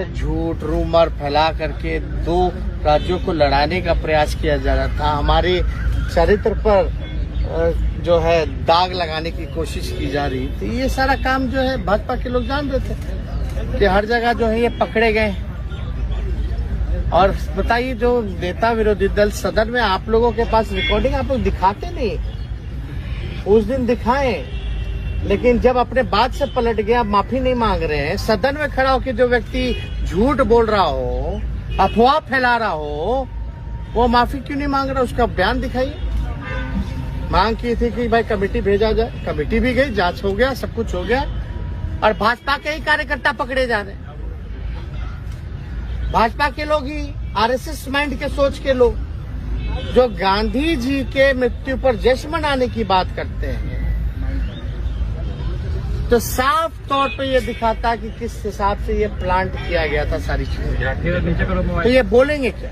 झूठ रूमर फैला करके दो राज्यों को लड़ाने का प्रयास किया जा रहा था। हमारे चरित्र पर जो है दाग लगाने की कोशिश की जा रही थी। ये सारा काम जो है भाजपा के लोग जान रहे थे कि हर जगह जो है ये पकड़े गए। और बताइए, जो नेता विरोधी दल सदन में, आप लोगों के पास रिकॉर्डिंग आप लोग दिखाते नहीं। उस दिन दिखाएं, लेकिन जब अपने बात से पलट गया, माफी नहीं मांग रहे हैं। सदन में खड़ा होकर जो व्यक्ति झूठ बोल रहा हो, अफवाह फैला रहा हो, वो माफी क्यों नहीं मांग रहा? उसका बयान दिखाइए। मांग की थी कि भाई कमेटी भेजा जाए, कमेटी भी गई, जांच हो गया, सब कुछ हो गया, और भाजपा के ही कार्यकर्ता पकड़े जा रहे हैं। भाजपा के लोग ही, आरएसएस माइंड के सोच के लोग, जो गांधी जी के मृत्यु पर जश्न मनाने की बात करते हैं। तो साफ तौर पे ये दिखाता है कि किस हिसाब से ये प्लांट किया गया था सारी चीजें। तो ये बोलेंगे क्या?